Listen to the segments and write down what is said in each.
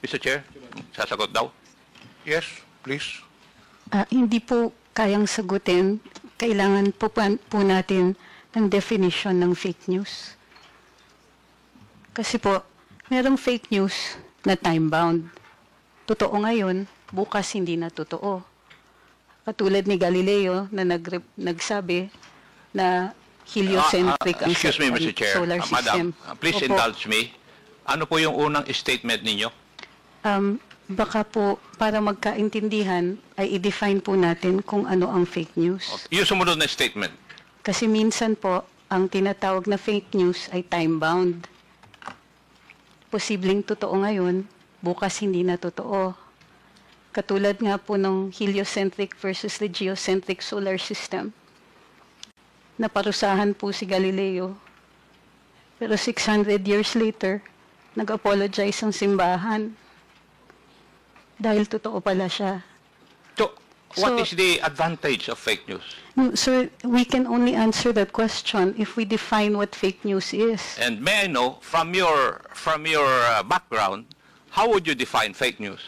Mr. Chair, sasagot daw. Yes, please. Hindi po kayang sagutin. Kailangan po natin ng definition ng fake news. Kasi po, merong fake news na time-bound. Totoo ngayon, bukas hindi na totoo. Katulad ni Galileo na nagsabi na heliocentric ang Excuse me, Mr. Chair. solar system. Madam, please Opo. indulge me. Ano po yung unang statement ninyo? Baka po, para magkaintindihan, ay i-define po natin kung ano ang fake news. Yung sumunod na statement. Kasi minsan po, ang tinatawag na fake news ay time-bound. Posibleng totoo ngayon, bukas hindi na totoo. Katulad nga po ng heliocentric versus the geocentric solar system. Naparusahan po si Galileo. Pero 600 years later, nag-apologize ang simbahan. Dahil totoo pala siya. So, what So- is the advantage of fake news? No, sir, we can only answer that question if we define what fake news is. And may I know, from your background, how would you define fake news?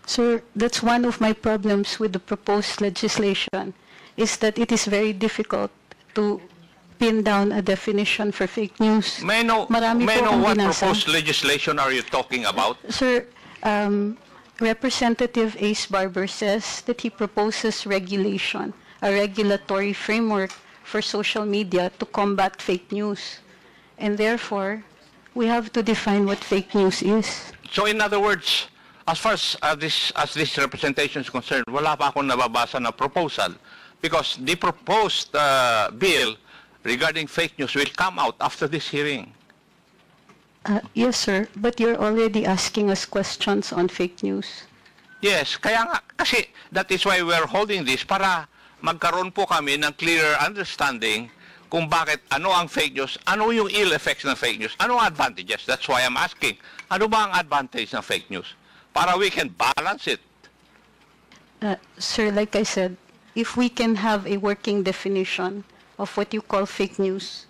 Sir, that's one of my problems with the proposed legislation, is that it is very difficult to pin down a definition for fake news. May I know, Marami may I po know akong what binasa. proposed legislation are you talking about? Sir, Representative Ace Barber says that he proposes regulation, a regulatory framework for social media to combat fake news. And therefore, we have to define what fake news is. So in other words, as far as this representation is concerned, wala pa akong nababasa na proposal because the proposed bill regarding fake news will come out after this hearing. Yes, sir, but you're already asking us questions on fake news. Yes, kaya nga, kasi that is why we're holding this para magkaroon po kami ng clearer understanding kung bakit, ano ang fake news, ano yung ill effects ng fake news, ano ang advantages. That's why I'm asking, ano ba ang advantage ng fake news? Para we can balance it. Sir, like I said, if we can have a working definition of what you call fake news,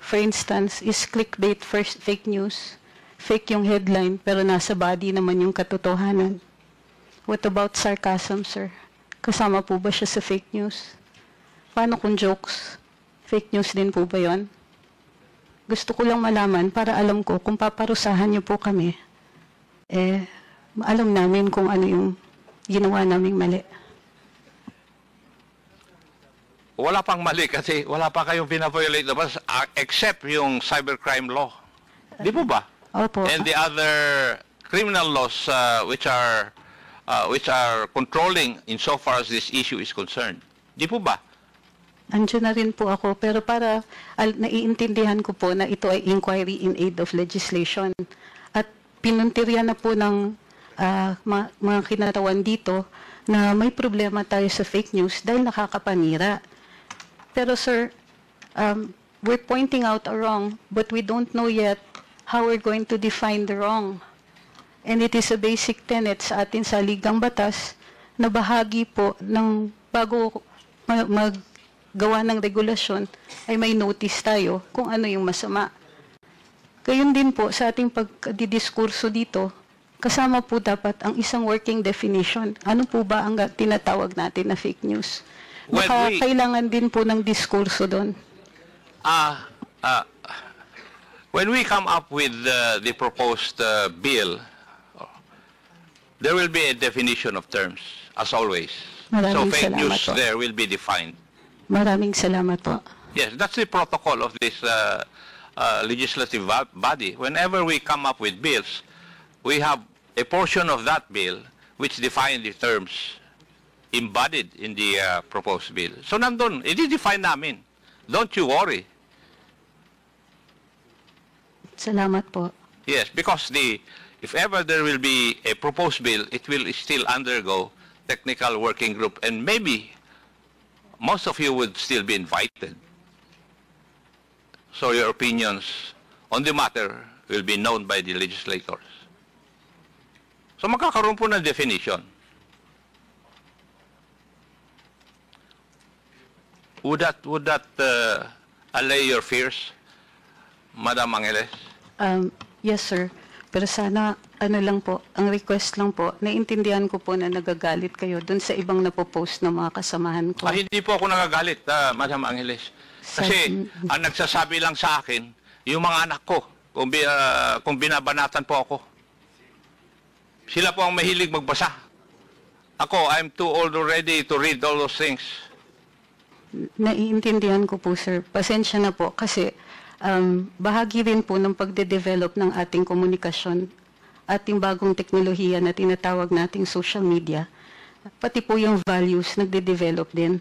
for instance, is clickbait first fake news, fake yung headline, pero nasa body naman yung katotohanan. What about sarcasm, sir? Kasama po ba siya sa fake news? Paano kung jokes? Fake news din po ba yun? Gusto ko lang malaman para alam ko kung paparusahan niyo po kami, alam namin kung ano yung ginawa naming mali. Wala pang mali kasi wala pa kayong pina-violate na except yung cybercrime law. Di po ba? Opo. And the other criminal laws which are controlling insofar as this issue is concerned. Di po ba? Andiyan na rin po ako, pero para naiintindihan ko po na ito ay inquiry in aid of legislation. At pinuntirya na po ng mga kinatawan dito na may problema tayo sa fake news dahil nakakapanira. Pero sir, we're pointing out a wrong, but we don't know yet how we're going to define the wrong. And it is a basic tenet sa atin sa Ligang Batas na bahagi po ng bago maggawa ng regulasyon ay may notice tayo kung ano yung masama. Gayon din po sa ating pagdidiskurso dito, kasama po dapat ang isang working definition. Ano po ba ang tinatawag natin na fake news? Baka kailangan din po ng diskurso doon. When we come up with the proposed bill, there will be a definition of terms, as always. Maraming so fake salamat news po. there will be defined. Maraming salamat po. Yes, that's the protocol of this legislative body. Whenever we come up with bills, we have a portion of that bill which define the terms embodied in the proposed bill. So nandun, i-define namin. Don't you worry. Salamat po. Yes, because if ever there will be a proposed bill, it will still undergo technical working group, and maybe most of you would still be invited. So your opinions on the matter will be known by the legislators. So magkakaroon po ng definition. Would that allay your fears, Madam Angeles? Yes, sir. Pero sana ano lang po, ang request lang po, naiintindihan ko po na nagagalit kayo dun sa ibang napopost ng mga kasamahan ko. Hindi po ako nagagalit, Madam Angeles. Kasi ang nagsasabi lang sa akin, yung mga anak ko, kung binabanatan po ako. Sila po ang mahilig magbasa. Ako, I'm too old already to read all those things. Naiintindihan ko po, sir. Pasensya na po kasi bahagi rin po ng pagde-develop ng ating komunikasyon, ating bagong teknolohiya na tinatawag nating social media, pati po yung values nagde-develop din.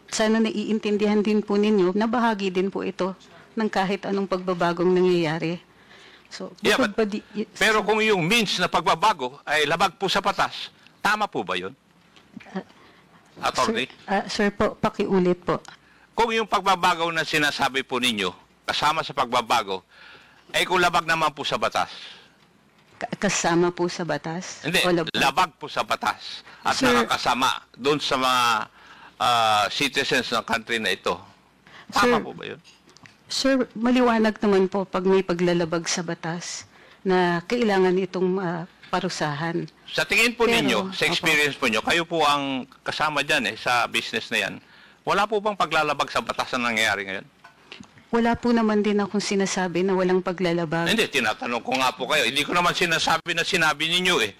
Sana naiintindihan din po ninyo na bahagi din po ito ng kahit anong pagbabagong nangyayari. So, Yeah, pero kung yung means na pagbabago ay labag po sa batas, tama po ba yun? Attorney? Sir po, pakiulit po. Kung yung pagbabago na sinasabi po ninyo, kasama sa pagbabago, ay kung labag naman po sa batas. Kasama po sa batas? Hindi, O labag? labag po sa batas. At Sir, nakakasama doon sa mga citizens ng country na ito. Tama Sir, po ba yun? Sir, maliwanag naman po pag may paglalabag sa batas na kailangan itong parusahan. Sa tingin po Pero, ninyo, sa opo. experience po nyo, kayo po ang kasama dyan sa business na yan. Wala po bang paglalabag sa batas na nangyayari ngayon? Wala po naman din akong sinasabi na walang paglalabag. Hindi, tinatanong ko nga po kayo. Hindi ko naman sinasabi na sinabi ninyo eh.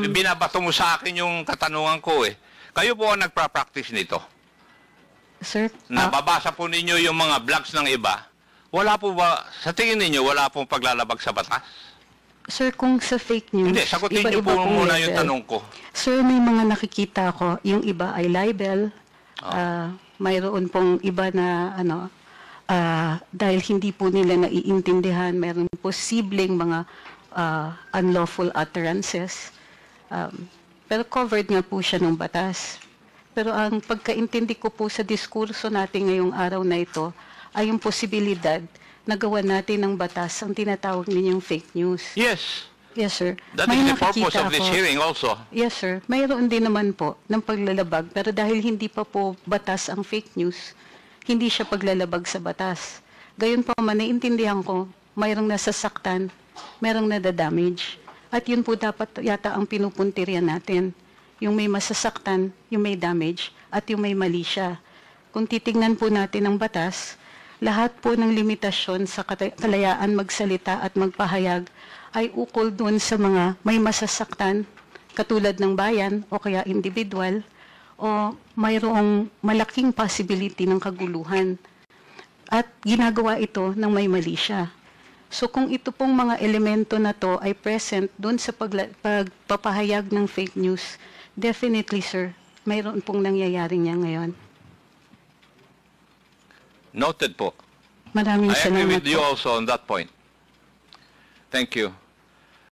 Binabato mo sa akin yung katanungan ko eh. Kayo po ang nagpa-practice nito. Sir, Nababasa po ninyo yung mga blogs ng iba. Wala po ba, sa tingin ninyo, wala pong paglalabag sa batas? sir, kung sa fake news, Hindi, sagutin niyo iba-iba po pong muna level. yung tanong ko. Sir, may mga nakikita ko, yung iba ay libel, mayroon pong iba na dahil hindi po nila naiintindihan, mayroon posibleng mga unlawful utterances. Pero covered nga po siya ng batas. Pero ang pagkaintindi ko po sa diskurso natin ngayong araw na ito ay yung posibilidad na gawa natin ng batas ang tinatawag ninyong fake news. Yes, Yes, sir. that May is the purpose nakikita of this ako. hearing also. Yes, sir. Mayroon din naman po ng paglalabag, pero dahil hindi pa po batas ang fake news, hindi siya paglalabag sa batas. Gayon pa man, naiintindihan ko, mayroong nasasaktan, mayroong nadadamage. At yun po dapat yata ang pinupuntirya natin. Yung may masasaktan, yung may damage, at yung may mali siya. Kung titingnan po natin ang batas, lahat po ng limitasyon sa kalayaan magsalita at magpahayag ay ukol doon sa mga may masasaktan, katulad ng bayan o kaya individual, o mayroong malaking possibility ng kaguluhan. At ginagawa ito ng may mali siya. So kung ito pong mga elemento na to ay present doon sa pagpapahayag ng fake news, definitely, sir, mayroon pong nangyayari niya ngayon. Noted po. Maraming I agree salamat with you po. also on that point. Thank you.